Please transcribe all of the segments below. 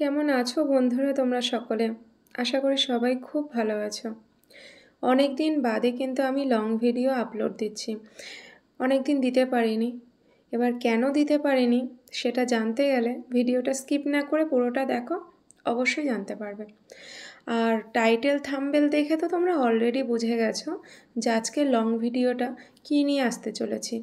কেমন আছো বন্ধুরা তোমরা সকলে? আশা করি সবাই খুব ভালো আছো। অনেক দিন বাদে কিন্তু আমি লং ভিডিও আপলোড দিচ্ছি। অনেক দিন দিতে পারিনি। এবার কেন দিতে পারিনি সেটা জানতে গেলে ভিডিওটা স্কিপ না করে পুরোটা দেখো, অবশ্যই জানতে পারবে। আর টাইটেল থাম্বনেল দেখে তো তোমরা অলরেডি বুঝে গেছো যে আজকের লং ভিডিওটা কী নিয়ে আসতে চলেছি।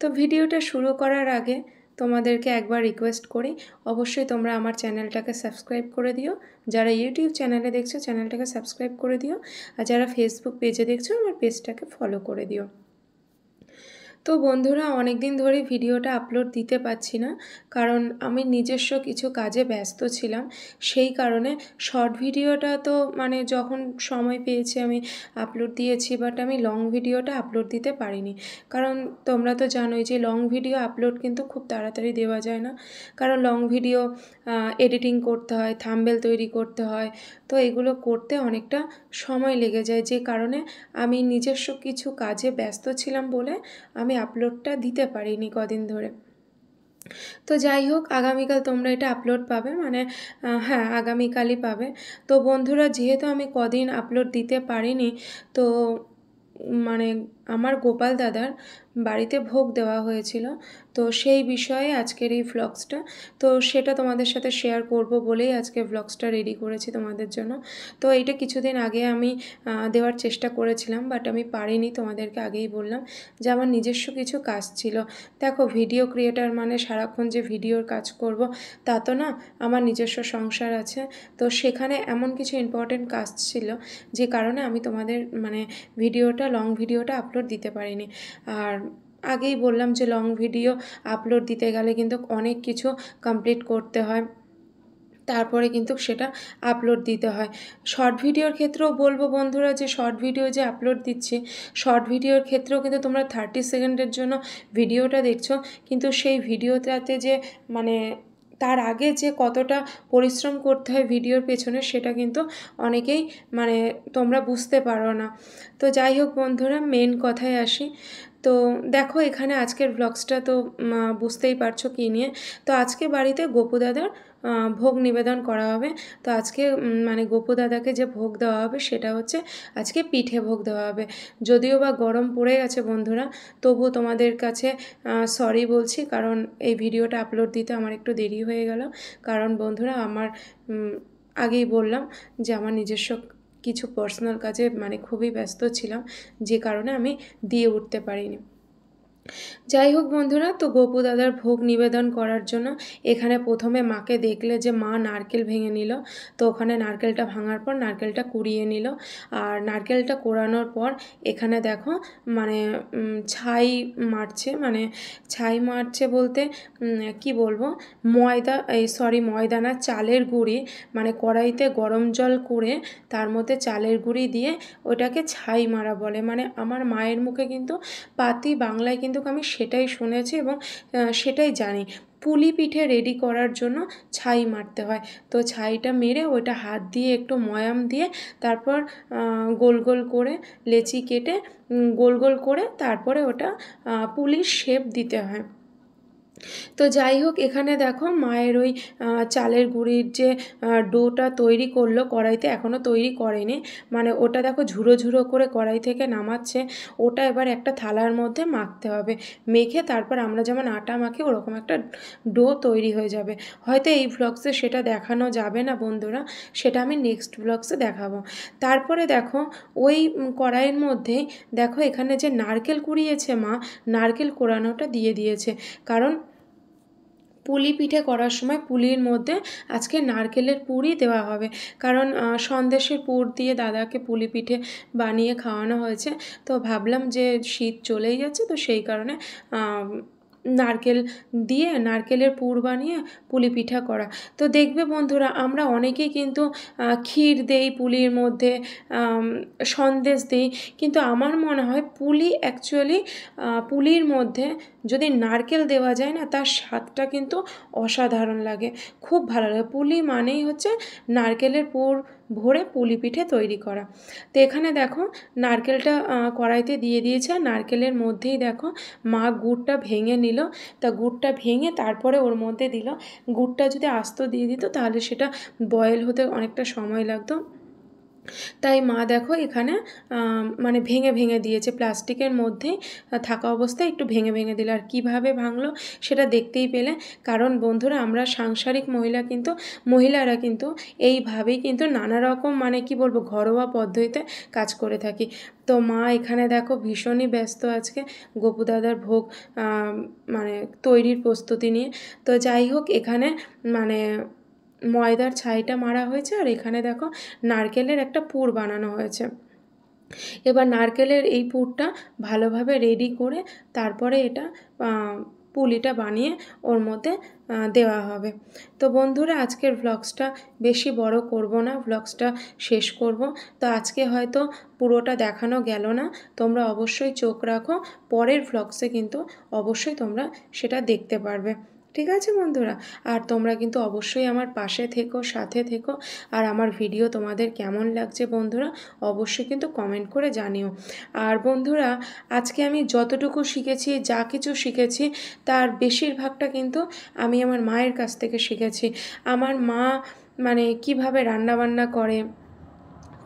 তো ভিডিওটা শুরু করার আগে তোমাদেরকে একবার রিকোয়েস্ট করি, অবশ্যই তোমরা আমার চ্যানেলটাকে সাবস্ক্রাইব করে দিও। যারা ইউটিউব চ্যানেলে দেখছো চ্যানেলটাকে সাবস্ক্রাইব করে দিও, আর যারা ফেসবুক পেজে দেখছো আমার পেজটাকে ফলো করে দিও। তো বন্ধুরা, অনেক দিন ধরে ভিডিওটা আপলোড দিতে পারছি না, কারণ আমি নিজস্ব কিছু কাজে ব্যস্ত ছিলাম। সেই কারণে শর্ট ভিডিওটা তো যখন সময় পেয়েছি আমি আপলোড দিয়েছি, বাট আমি লং ভিডিওটা আপলোড দিতে পারিনি। কারণ তোমরা তো জানোই যে লং ভিডিও আপলোড কিন্তু খুব তাড়াতাড়ি দেওয়া যায় না, কারণ লং ভিডিও এডিটিং করতে হয়, থাম্বনেল তৈরি করতে হয়, তো এগুলো করতে অনেকটা সময় লেগে যায়, যে কারণে আমি নিজস্ব কিছু কাজে ব্যস্ত ছিলাম বলে আমি আপলোডটা দিতে পারিনি কদিন ধরে। তো যাই হোক, আগামীকাল তোমরা এটা আপলোড পাবে, হ্যাঁ, আগামীকালই পাবে। তো বন্ধুরা, যেহেতু আমি কদিন আপলোড দিতে পারিনি, তো মানে আমার গোপাল দাদার বাড়িতে ভোগ দেওয়া হয়েছিল, তো সেই বিষয়ে আজকের এই ভ্লগসটা। তো সেটা তোমাদের সাথে শেয়ার করব বলেই আজকে ভ্লগসটা রেডি করেছি তোমাদের জন্য। তো এইটা কিছুদিন আগে আমি দেওয়ার চেষ্টা করেছিলাম, বাট আমি পারিনি, তোমাদেরকে আগেই বললাম যে আমার নিজস্ব কিছু কাজ ছিল। দেখো, ভিডিও ক্রিয়েটার মানে সারাক্ষণ যে ভিডিওর কাজ করব তা তো না, আমার নিজস্ব সংসার আছে, তো সেখানে এমন কিছু ইম্পর্টেন্ট কাজ ছিল যে কারণে আমি তোমাদের লং ভিডিওটা আপলোড দিতে পারিনি। আর আগেই বললাম যে লং ভিডিও আপলোড দিতে গেলে কিন্তু অনেক কিছু কমপ্লিট করতে হয়, তারপরে কিন্তু সেটা আপলোড দিতে হয়। শর্ট ভিডিওর ক্ষেত্রেও বলবো বন্ধুরা, যে শর্ট ভিডিও যে আপলোড দিচ্ছি, শর্ট ভিডিওর ক্ষেত্রেও কিন্তু তোমরা 30 সেকেন্ডের জন্য ভিডিওটা দেখছো, কিন্তু সেই ভিডিওটাতে যে তার আগে যে কতটা পরিশ্রম করতে হয় ভিডিওর পেছনে, সেটা কিন্তু অনেকেই তোমরা বুঝতে পারো না। তো যাই হোক বন্ধুরা, মেন কথায় আসি। তো দেখো, এখানে আজকের ব্লগসটা তো বুঝতেই পারছো কী নিয়ে। তো আজকে বাড়িতে গোপু দাদার ভোগ নিবেদন করা হবে। তো আজকে গোপু দাদাকে যে ভোগ দেওয়া হবে সেটা হচ্ছে আজকে পিঠে ভোগ দেওয়া হবে। যদিও বা গরম পড়ে গেছে বন্ধুরা, তবুও তোমাদের কাছে সরি বলছি, কারণ এই ভিডিওটা আপলোড দিতে আমার একটু দেরি হয়ে গেল। কারণ বন্ধুরা, আমার আগেই বললাম যে আমার নিজস্ব কিছু পার্সোনাল কাজে খুবই ব্যস্ত ছিলাম, যে কারণে আমি দিয়ে উঠতে পারিনি। যাই হোক বন্ধুরা, তো গোপু দাদার ভোগ নিবেদন করার জন্য এখানে প্রথমে মাকে দেখলে যে মা নারকেল ভেঙে নিল। তো ওখানে নারকেলটা ভাঙার পর নারকেলটা কুড়িয়ে নিল, আর নারকেলটা কোড়ানোর পর এখানে দেখো ছাই মারছে, ছাই মারছে বলতে কি বলবো, ময়দা না, চালের গুঁড়ি, কড়াইতে গরম জল করে তার মধ্যে চালের গুঁড়ি দিয়ে ওটাকে ছাই মারা বলে। আমার মায়ের মুখে কিন্তু পাতি বাংলায় কিন্তু আমি সেটাই শুনেছি এবং সেটাই জানি। পুলি পিঠে রেডি করার জন্য ছাই মারতে হয়। তো ছাইটা মেরে ওইটা হাত দিয়ে একটু ময়াম দিয়ে তারপর গোল গোল করে লেচি কেটে গোল গোল করে তারপরে ওটা পুলির শেপ দিতে হয়। তো যাই হোক, এখানে দেখো মায়ের ওই চালের গুঁড়ির যে ডোটা তৈরি করলো কড়াইতে, এখনও তৈরি করেনি, ওটা দেখো ঝুড়ো ঝুড়ো করে কড়াই থেকে নামাচ্ছে। ওটা এবার একটা থালার মধ্যে মাখতে হবে, মেখে তারপর আমরা যেমন আটা মাখি ওরকম একটা ডো তৈরি হয়ে যাবে। হয়তো এই ভ্লগসে সেটা দেখানো যাবে না বন্ধুরা, সেটা আমি নেক্সট ভ্লগসে দেখাবো। তারপরে দেখো ওই কড়াইয়ের মধ্যেই দেখো এখানে যে নারকেল কুড়িয়েছে মা, নারকেল কোড়ানোটা দিয়ে দিয়েছে, কারণ পুলি পিঠে করার সময় পুলির মধ্যে আজকে নারকেলের পুরই দেওয়া হবে। কারণ সন্দেশের পুর দিয়ে দাদাকে পুলি পিঠে বানিয়ে খাওয়ানো হয়েছে, তো ভাবলাম যে শীত চলেই যাচ্ছে, তো সেই কারণে নারকেল দিয়ে নারকেলের পুর বানিয়ে পুলি পিঠা করা। তো দেখবে বন্ধুরা, আমরা অনেকেই কিন্তু ক্ষীর দেই পুলির মধ্যে, সন্দেশ দিই, কিন্তু আমার মনে হয় পুলির মধ্যে যদি নারকেল দেওয়া যায় না, তার স্বাদটা কিন্তু অসাধারণ লাগে, খুব ভালো লাগে। পুলি মানেই হচ্ছে নারকেলের পুর ভরে পুলি পিঠে তৈরি করা। তো এখানে দেখো নারকেলটা কড়াইতে দিয়ে দিয়েছে, আর নারকেলের মধ্যেই দেখো মা গুড়টা ভেঙে নিল। তা গুড়টা ভেঙে তারপরে ওর মধ্যে দিল। গুড়টা যদি আস্ত দিয়ে দিত তাহলে সেটা বয়েল হতে অনেকটা সময় লাগতো, তাই মা দেখো এখানে মানে ভেঙে ভেঙে দিয়েছে, প্লাস্টিকের মধ্যেই থাকা অবস্থায় একটু ভেঙে ভেঙে দিল। আর কীভাবে ভাঙলো সেটা দেখতেই পেলে, কারণ বন্ধুরা আমরা সাংসারিক মহিলারা কিন্তু এইভাবেই কিন্তু নানা রকম মানে কি বলবো ঘরোয়া পদ্ধতিতে কাজ করে থাকি। তো মা এখানে দেখো ভীষণই ব্যস্ত আজকে গোপু দাদার ভোগ মানে তৈরির প্রস্তুতি নিয়ে। তো যাই হোক এখানে মানে ময়দার ছাইটা মারা হয়েছে, আর এখানে দেখো নারকেলের একটা পুর বানানো হয়েছে। এবার নারকেলের এই পুরটা ভালোভাবে রেডি করে তারপরে এটা পুলিটা বানিয়ে ওর মধ্যে দেওয়া হবে। তো বন্ধুরা আজকের ভ্লগসটা বেশি বড় করব না, ভ্লগসটা শেষ করব। তো আজকে হয়তো পুরোটা দেখানো গেল না, তোমরা অবশ্যই চোখ রাখো, পরের ভ্লগসে কিন্তু অবশ্যই তোমরা সেটা দেখতে পারবে। ঠিক আছে বন্ধুরা, আর তোমরা কিন্তু অবশ্যই আমার পাশে থেকো, সাথে থেকো। আর আমার ভিডিও তোমাদের কেমন লাগছে বন্ধুরা অবশ্যই কিন্তু কমেন্ট করে জানিও। আর বন্ধুরা আজকে আমি যতটুকু শিখেছি, যা কিছু শিখেছি তার বেশিরভাগটা কিন্তু আমি আমার মায়ের কাছ থেকে শিখেছি। আমার মা মানে কিভাবে রান্নাবান্না করে,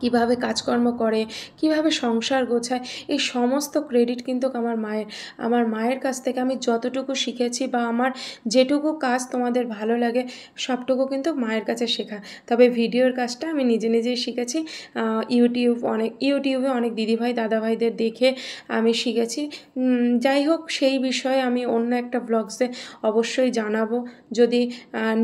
কিভাবে কাজকর্ম করে, কিভাবে সংসার গোছায়, এই সমস্ত ক্রেডিট কিন্তু আমার মায়ের কাছ থেকে আমি যতটুকু শিখেছি, বা আমার যেটুকু কাজ তোমাদের ভালো লাগে সবটুকু কিন্তু মায়ের কাছে শেখা। তবে ভিডিওর কাজটা আমি নিজে নিজেই শিখেছি, ইউটিউবে অনেক দিদিভাই দাদাভাইদের দেখে আমি শিখেছি। যাই হোক সেই বিষয়ে আমি অন্য একটা ব্লগসে অবশ্যই জানাবো। যদি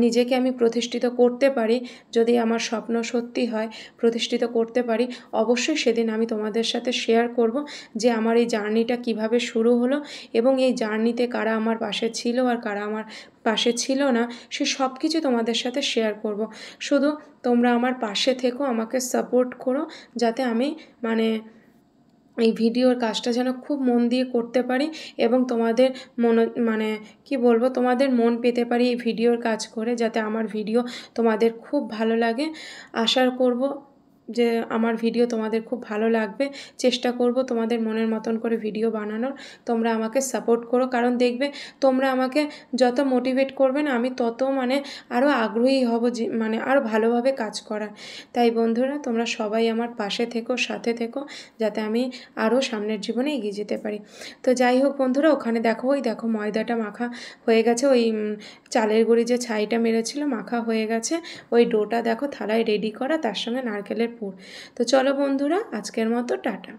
নিজেকে আমি প্রতিষ্ঠিত করতে পারি, যদি আমার স্বপ্ন সত্যি হয়, প্রতিষ্ঠিত করতে পারি, অবশ্যই সেদিন আমি তোমাদের সাথে শেয়ার করব যে আমার এই জার্নিটা কিভাবে শুরু হলো, এবং এই জার্নিতে কারা আমার পাশে ছিল আর কারা আমার পাশে ছিল না, সে সব কিছু তোমাদের সাথে শেয়ার করব। শুধু তোমরা আমার পাশে থেকো, আমাকে সাপোর্ট করো, যাতে আমি মানে এই ভিডিওর কাজটা যেন খুব মন দিয়ে করতে পারি, এবং তোমাদের মানে কি বলবো তোমাদের মন পেতে পারি এই ভিডিওর কাজ করে, যাতে আমার ভিডিও তোমাদের খুব ভালো লাগে। আশা করব যে আমার ভিডিও তোমাদের খুব ভালো লাগবে। চেষ্টা করব তোমাদের মনের মতন করে ভিডিও বানানোর। তোমরা আমাকে সাপোর্ট করো, কারণ দেখবে তোমরা আমাকে যত মোটিভেট করবে না, আমি তত মানে আরও আগ্রহী হব যে মানে আরও ভালোভাবে কাজ করার। তাই বন্ধুরা তোমরা সবাই আমার পাশে থেকো, সাথে থেকো, যাতে আমি আরও সামনের জীবনে এগিয়ে যেতে পারি। তো যাই হোক বন্ধুরা, ওখানে দেখো দেখো ময়দাটা মাখা হয়ে গেছে, ওই চালের গুঁড়ি যে ছাইটা মেরেছিল মাখা হয়ে গেছে। ওই ডোটা দেখো থালায় রেডি করা, তার সঙ্গে নারকেলের পুর। তো চলো বন্ধুরা আজকের মতো টাটা।